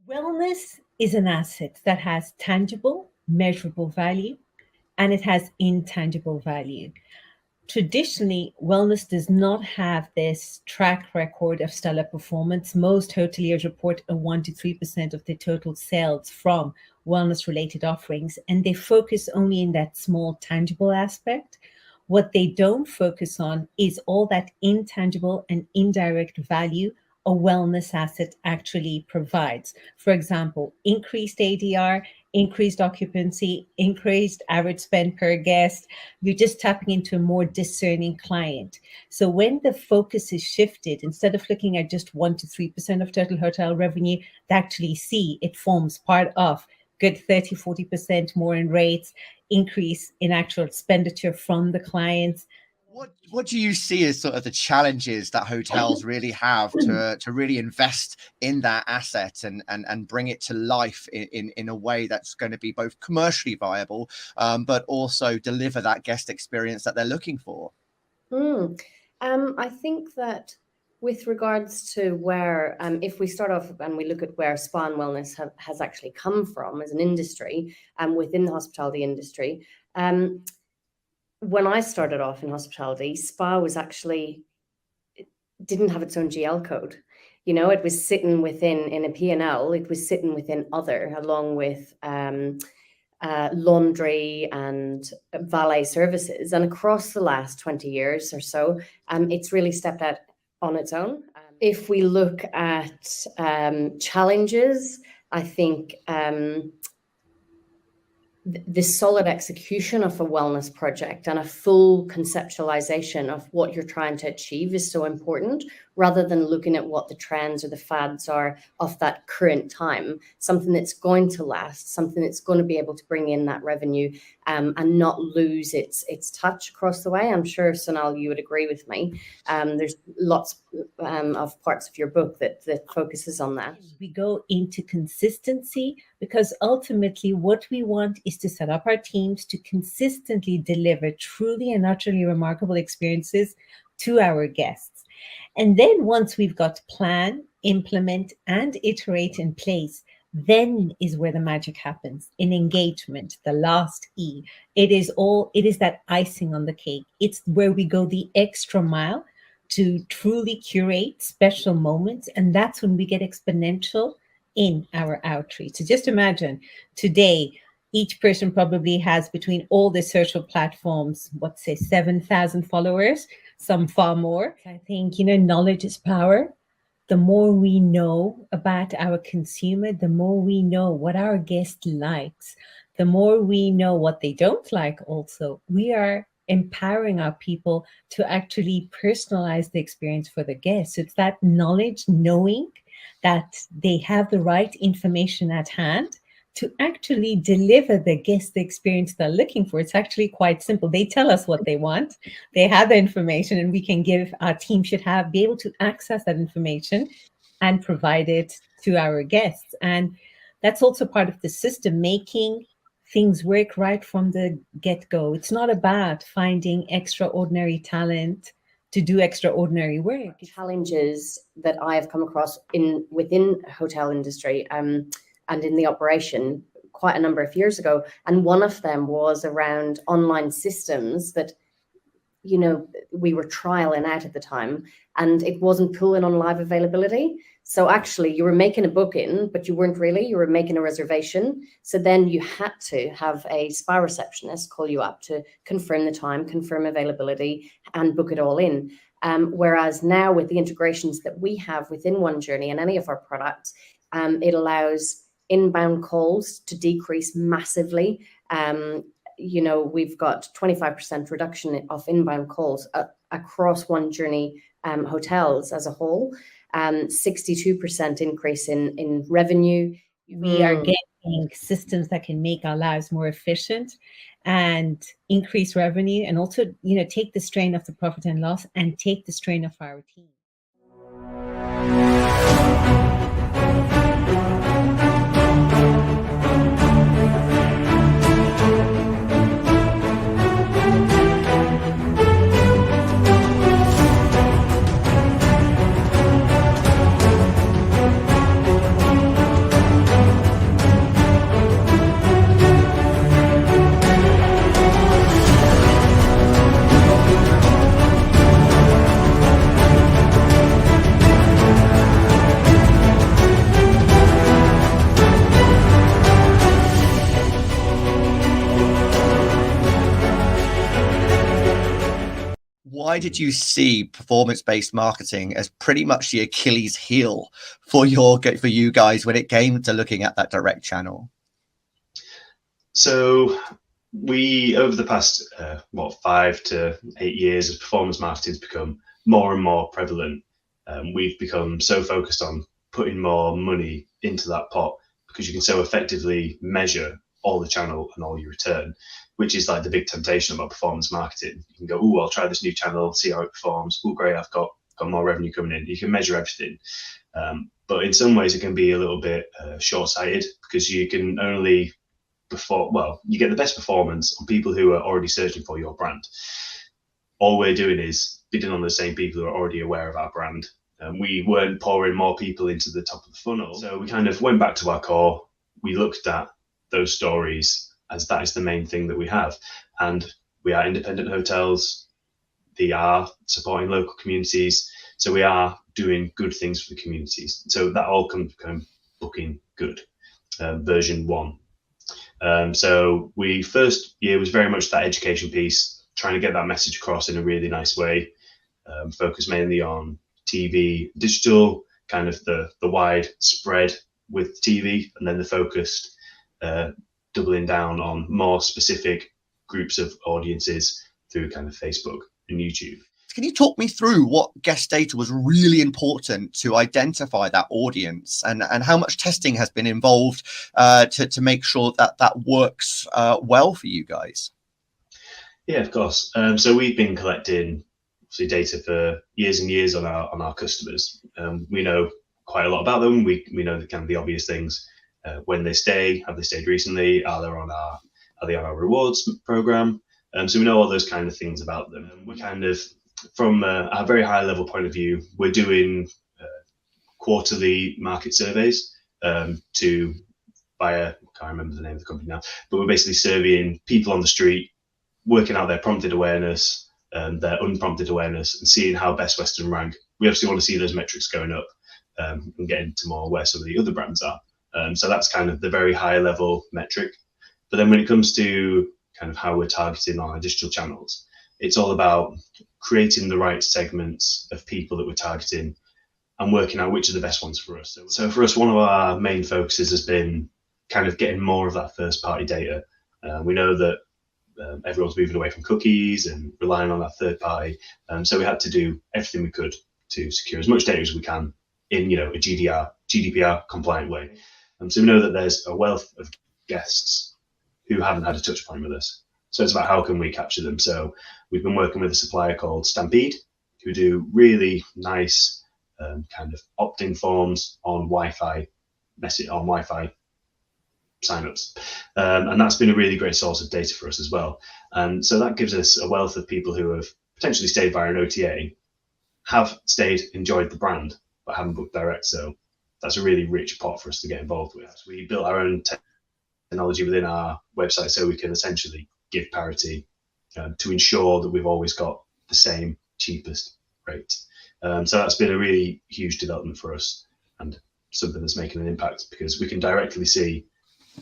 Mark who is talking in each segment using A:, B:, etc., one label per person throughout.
A: Wellness is an asset that has tangible, measurable value, and it has intangible value. Traditionally, wellness does not have this track record of stellar performance. Most hoteliers report a 1 to 3% of their total sales from wellness related offerings, and they focus only in that small tangible aspect. What they don't focus on is all that intangible and indirect value a wellness asset actually provides. For example, increased ADR, increased occupancy, increased average spend per guest. You're just tapping into a more discerning client. So when the focus is shifted, instead of looking at just 1 to 3% of total hotel revenue, they actually see it forms part of good 30, 40% more in rates, increase in actual expenditure from the clients.
B: What do you see as sort of the challenges that hotels really have to really invest in that asset and bring it to life in a way that's going to be both commercially viable, but also deliver that guest experience that they're looking for?
C: I think that with regards to where, if we start off and we look at where spa and wellness has actually come from as an industry within the hospitality industry, when I started off in hospitality, spa was actually, it didn't have its own GL code. You know, it was sitting within in a P&L, it was sitting within other, along with laundry and valet services. And across the last 20 years or so, it's really stepped out on its own. If we look at challenges, I think the solid execution of a wellness project and a full conceptualization of what you're trying to achieve is so important, rather than looking at what the trends or the fads are of that current time. Something that's going to last, something that's going to be able to bring in that revenue and not lose its touch across the way. I'm sure, Sonal, you would agree with me. There's lots of parts of your book that focuses on that.
A: We go into consistency because ultimately what we want is to set up our teams to consistently deliver truly and utterly remarkable experiences to our guests. And then once we've got plan, implement, and iterate in place, then is where the magic happens in engagement, the last E. It is that icing on the cake. It's where we go the extra mile to truly curate special moments. And that's when we get exponential in our outreach. So just imagine today, each person probably has between all the social platforms, 7,000 followers, some far more. I think, knowledge is power. The more we know about our consumer, the more we know what our guest likes, the more we know what they don't like also. We are empowering our people to actually personalize the experience for the guests. It's that knowledge, knowing that they have the right information at hand to actually deliver the guest the experience they're looking for. It's actually quite simple. They tell us what they want. They have the information, and we can our team should be able to access that information and provide it to our guests. And that's also part of the system, making things work right from the get-go. It's not about finding extraordinary talent to do extraordinary work.
C: Challenges that I have come across within hotel industry and in the operation quite a number of years ago. And one of them was around online systems that, we were trialing out at the time, and it wasn't pulling on live availability. So actually you were making a booking, but you weren't really, you were making a reservation. So then you had to have a spa receptionist call you up to confirm the time, confirm availability, and book it all in. Whereas now with the integrations that we have within One Journey and any of our products, it allows inbound calls to decrease massively. We've got 25% reduction of inbound calls across One Journey hotels as a whole, 62% increase in revenue.
A: We are getting systems that can make our lives more efficient and increase revenue, and also, take the strain of the profit and loss and take the strain of our team.
B: why did you see performance-based marketing as pretty much the Achilles heel for you guys when it came to looking at that direct channel?
D: So we, over the past 5 to 8 years, as performance marketing has become more and more prevalent, we've become so focused on putting more money into that pot because you can so effectively measure all the channel and all your return, which is like the big temptation about performance marketing. You can go, oh, I'll try this new channel, see how it performs. Oh, great, I've got more revenue coming in. You can measure everything. But in some ways it can be a little bit short-sighted because you can only you get the best performance on people who are already searching for your brand. All we're doing is bidding on the same people who are already aware of our brand. We weren't pouring more people into the top of the funnel. So we kind of went back to our core. We looked at those stories as that is the main thing that we have. And we are independent hotels. They are supporting local communities. So we are doing good things for the communities. So that all comes kind of booking good, version 1. So first year was very much that education piece, trying to get that message across in a really nice way, focus mainly on TV, digital, kind of the wide spread with TV, and then the focused doubling down on more specific groups of audiences through kind of Facebook and YouTube.
B: Can you talk me through what guest data was really important to identify that audience and how much testing has been involved to make sure that works well for you guys?
D: Yeah, of course. So we've been collecting obviously data for years and years on our customers. We know quite a lot about them. We know the kind of the obvious things. When they stay, have they stayed recently? Are they on our rewards program? So we know all those kind of things about them. We kind of, from a very high level point of view, we're doing quarterly market surveys via, I can't remember the name of the company now, but we're basically surveying people on the street, working out their prompted awareness, their unprompted awareness, and seeing how Best Western rank. We obviously want to see those metrics going up and get into more where some of the other brands are. So that's kind of the very high level metric. But then when it comes to kind of how we're targeting on our digital channels, it's all about creating the right segments of people that we're targeting and working out which are the best ones for us. So for us, one of our main focuses has been kind of getting more of that first party data. We know that everyone's moving away from cookies and relying on that third party. So we had to do everything we could to secure as much data as we can in a GDPR compliant way. So we know that there's a wealth of guests who haven't had a touch point with us. So it's about how can we capture them. So we've been working with a supplier called Stampede, who do really nice kind of opt-in forms on Wi-Fi signups, and that's been a really great source of data for us as well. And so that gives us a wealth of people who have potentially stayed via an OTA, have stayed, enjoyed the brand, but haven't booked direct. So that's a really rich pot for us to get involved with. We built our own technology within our website so we can essentially give parity to ensure that we've always got the same cheapest rate. So that's been a really huge development for us and something that's making an impact, because we can directly see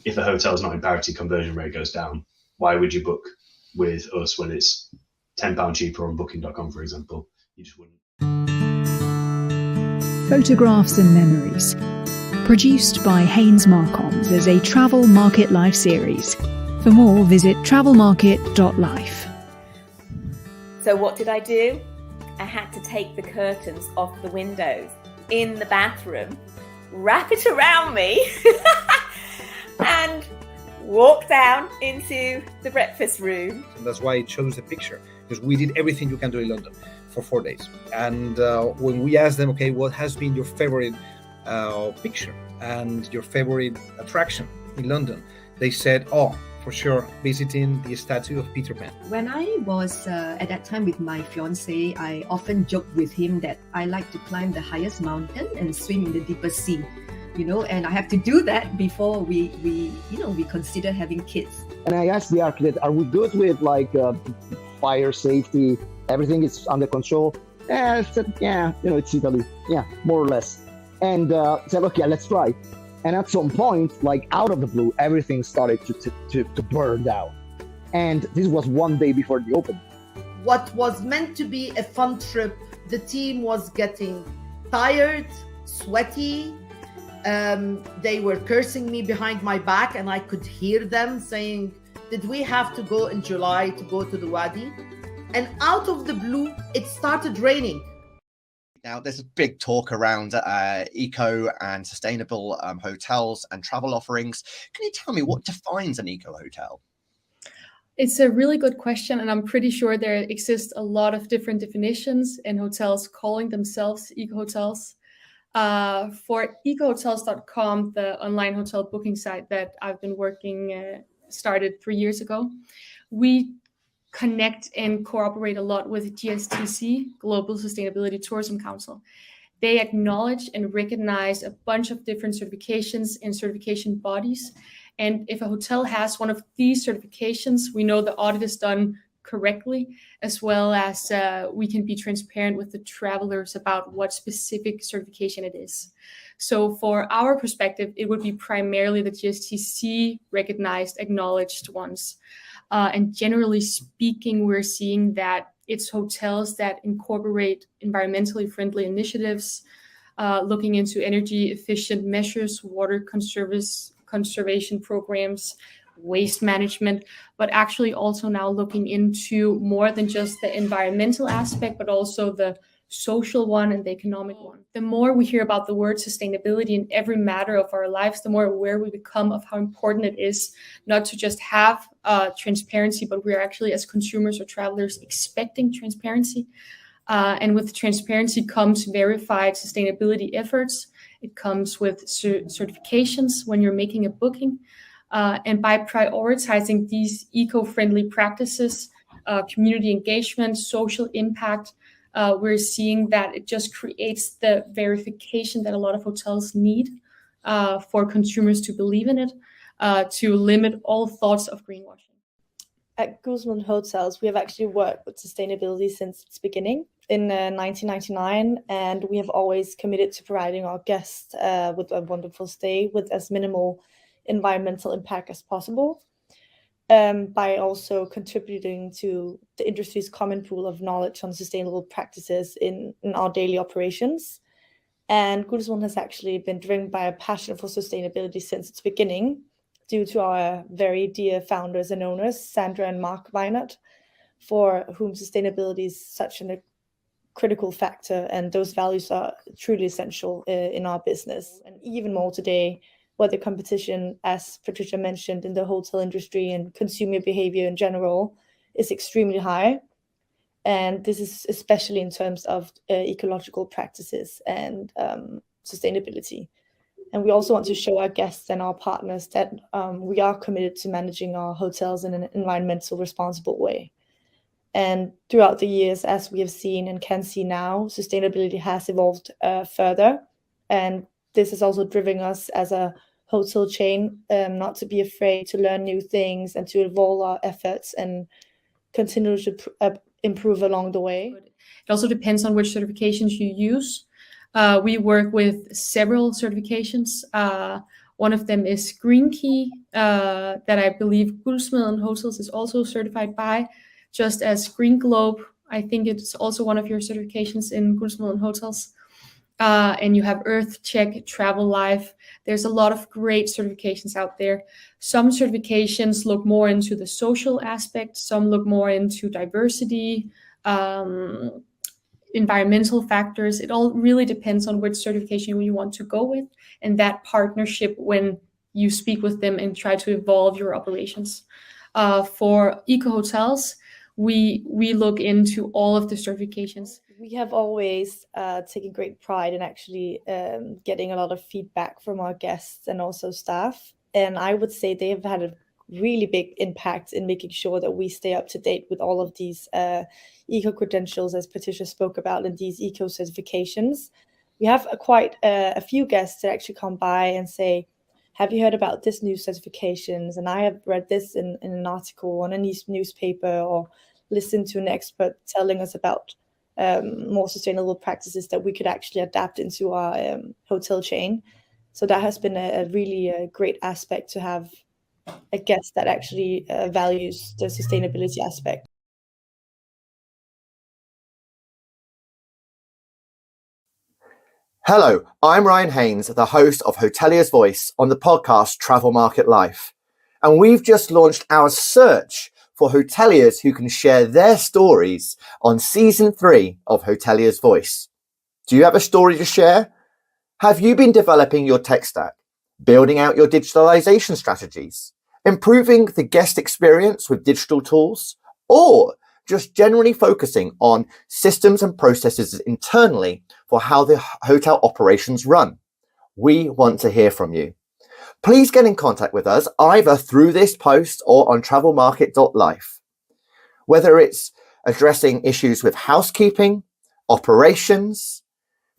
D: if a hotel's not in parity, conversion rate goes down. Why would you book with us when it's £10 cheaper on booking.com, for example? You just wouldn't.
E: Photographs and Memories, produced by Haynes Marcoms as a travel market life series. For more, visit travelmarket.life.
F: So what did I do? I had to take the curtains off the windows in the bathroom, wrap it around me, and walk down into the breakfast room.
G: And that's why I chose the picture, because we did everything you can do in London for 4 days. And when we asked them, okay, what has been your favorite picture and your favorite attraction in London, they said, oh, for sure, visiting the statue of Peter Pan.
H: When I was at that time with my fiance, I often joked with him that I like to climb the highest mountain and swim in the deepest sea, and I have to do that before we consider having kids.
I: And I asked the architect, are we good with fire safety? Everything is under control? I said, yeah, it's Italy. Yeah, more or less. And said, okay, let's try. And at some point, out of the blue, everything started to burn down. And this was one day before the opening.
J: what was meant to be a fun trip, the team was getting tired, sweaty. They were cursing me behind my back, and I could hear them saying, did we have to go in July to go to the Wadi? And out of the blue, it started raining.
B: Now, there's a big talk around eco and sustainable hotels and travel offerings. Can you tell me what defines an eco hotel?
K: It's a really good question, and I'm pretty sure there exist a lot of different definitions in hotels calling themselves eco-hotels. For ecohotels.com, the online hotel booking site that I've been working, started 3 years ago, we connect and cooperate a lot with GSTC, Global Sustainability Tourism Council. They acknowledge and recognize a bunch of different certifications and certification bodies. And if a hotel has one of these certifications, we know the audit is done correctly, as well as we can be transparent with the travelers about what specific certification it is. So for our perspective, it would be primarily the GSTC recognized, acknowledged ones. And generally speaking, we're seeing that it's hotels that incorporate environmentally friendly initiatives, looking into energy efficient measures, water conservation programs, waste management, but actually also now looking into more than just the environmental aspect, but also the social one and the economic one. The more we hear about the word sustainability in every matter of our lives, the more aware we become of how important it is not to just have transparency, but we're actually, as consumers or travelers, expecting transparency. And with transparency comes verified sustainability efforts. It comes with certifications when you're making a booking. And by prioritizing these eco-friendly practices, community engagement, social impact, we're seeing that it just creates the verification that a lot of hotels need for consumers to believe in it, to limit all thoughts of greenwashing.
L: At Guldsmeden Hotels, we have actually worked with sustainability since its beginning in 1999, and we have always committed to providing our guests with a wonderful stay with as minimal environmental impact as possible, by also contributing to the industry's common pool of knowledge on sustainable practices in our daily operations. And Guldsmeden has actually been driven by a passion for sustainability since its beginning, due to our very dear founders and owners, Sandra and Mark Weinert, for whom sustainability is such a critical factor, and those values are truly essential in our business. And even more today, where the competition, as Patricia mentioned, in the hotel industry and consumer behavior in general is extremely high. And this is especially in terms of ecological practices and sustainability. And we also want to show our guests and our partners that we are committed to managing our hotels in an environmental responsible way. And throughout the years, as we have seen and can see now, sustainability has evolved further. And this has also driven us as a hotel chain not to be afraid to learn new things and to evolve our efforts and continue to improve along the way.
K: It also depends on which certifications you use. We work with several certifications. One of them is Green Key, that I believe Guldsmeden Hotels is also certified by, just as Green Globe. I think it's also one of your certifications in Guldsmeden Hotels. And you have Earth Check, Travel Life. There's a lot of great certifications out there. Some certifications look more into the social aspect. Some look more into diversity, environmental factors. It all really depends on which certification you want to go with, and that partnership when you speak with them and try to evolve your operations. For eco hotels, we look into all of the certifications.
L: We have always taken great pride in actually getting a lot of feedback from our guests and also staff. And I would say they have had a really big impact in making sure that we stay up to date with all of these eco credentials, as Patricia spoke about, and these eco certifications. We have quite a few guests that actually come by and say, have you heard about this new certifications? And I have read this in an article on a newspaper, or listened to an expert telling us about more sustainable practices that we could actually adapt into our hotel chain. So that has been a really great aspect to have a guest that actually values the sustainability aspect.
B: Hello, I'm Ryan Haynes, the host of Hotelier's Voice on the podcast Travel Market Life. And we've just launched our search for hoteliers who can share their stories on season 3 of Hotelier's Voice. Do you have a story to share? Have you been developing your tech stack, building out your digitalization strategies, improving the guest experience with digital tools, or just generally focusing on systems and processes internally for how the hotel operations run? We want to hear from you. Please get in contact with us either through this post or on travelmarket.life. Whether it's addressing issues with housekeeping, operations,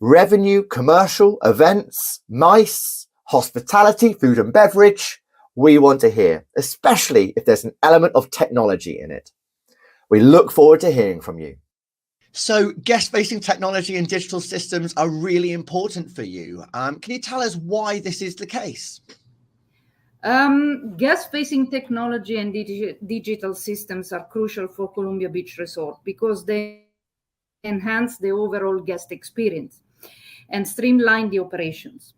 B: revenue, commercial, events, MICE, hospitality, food and beverage, we want to hear, especially if there's an element of technology in it. We look forward to hearing from you. So guest-facing technology and digital systems are really important for you. Can you tell us why this is the case?
M: Guest-facing technology and digital systems are crucial for Columbia Beach Resort because they enhance the overall guest experience and streamline the operations.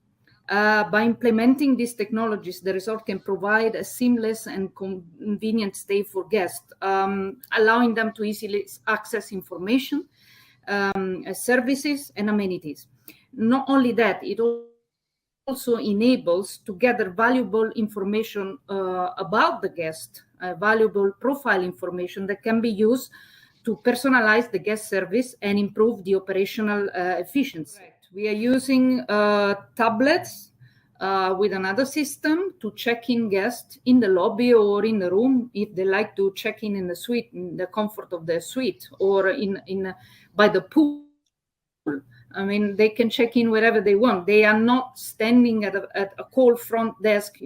M: By implementing these technologies, the resort can provide a seamless and convenient stay for guests, allowing them to easily access information, services, and amenities. Not only that, it also enables to gather valuable information about the guest, valuable profile information that can be used to personalize the guest service and improve the operational efficiency. We are using tablets with another system to check in guests in the lobby or in the room if they like to check in the suite, in the comfort of their suite, or by the pool. I mean, they can check in wherever they want. They are not standing at a cold front desk,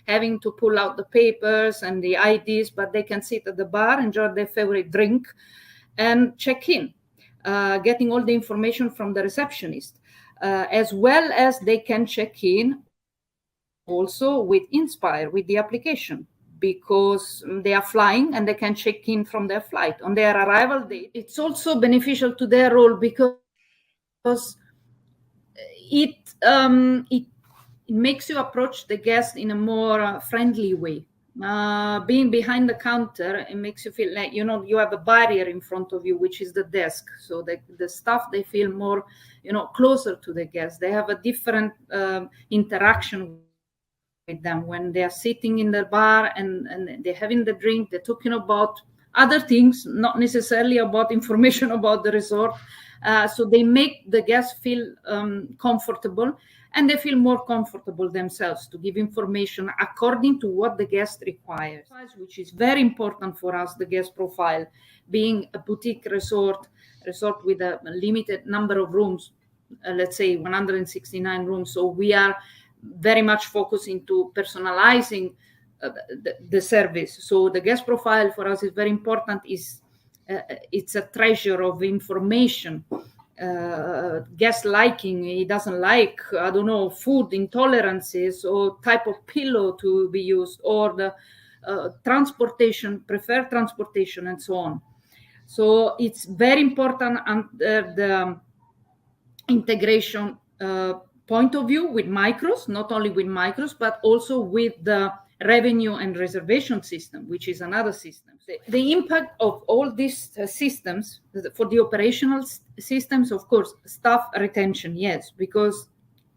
M: having to pull out the papers and the IDs, but they can sit at the bar, enjoy their favorite drink, and check in, getting all the information from the receptionist, as well as they can check in also with Inspire, with the application, because they are flying and they can check in from their flight on their arrival date. It's also beneficial to their role because it makes you approach the guest in a more friendly way. Being behind the counter, it makes you feel like you have a barrier in front of you, which is the desk. So the staff, they feel more closer to the guests. They have a different interaction with them when they are sitting in the bar and they're having the drink. They're talking about other things, not necessarily about information about the resort. So they make the guests feel comfortable, and they feel more comfortable themselves to give information according to what the guest requires, which is very important for us, the guest profile. Being a boutique resort with a limited number of rooms, let's say 169 rooms. So we are very much focused into personalizing the service. So the guest profile for us is very important. It's a treasure of information. Guest liking, he doesn't like, food intolerances or type of pillow to be used, or the preferred transportation, and so on. So it's very important under the integration point of view with micros, not only with micros, but also with the revenue and reservation system, which is another system. The impact of all these systems for the operational systems, of course, staff retention, yes, because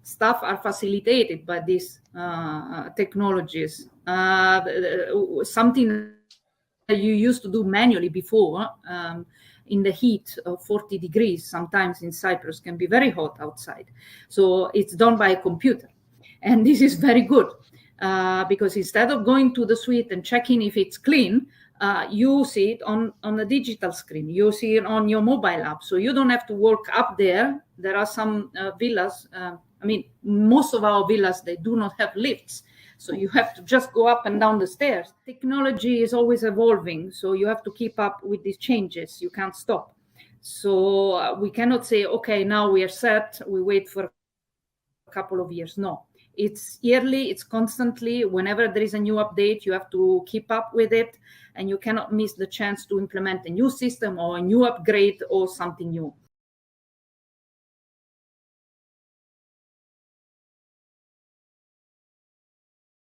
M: staff are facilitated by these technologies. Something that you used to do manually before, in the heat of 40 degrees, sometimes in Cyprus can be very hot outside. So it's done by a computer. And this is very good because instead of going to the suite and checking if it's clean, you see it on a digital screen. You see it on your mobile app. So you don't have to walk up there. There are some villas. Most of our villas, they do not have lifts. So you have to just go up and down the stairs. Technology is always evolving. So you have to keep up with these changes. You can't stop. So we cannot say, okay, now we are set. We wait for a couple of years. No. It's yearly, it's constantly. Whenever there is a new update, you have to keep up with it, and you cannot miss the chance to implement a new system or a new upgrade or something new.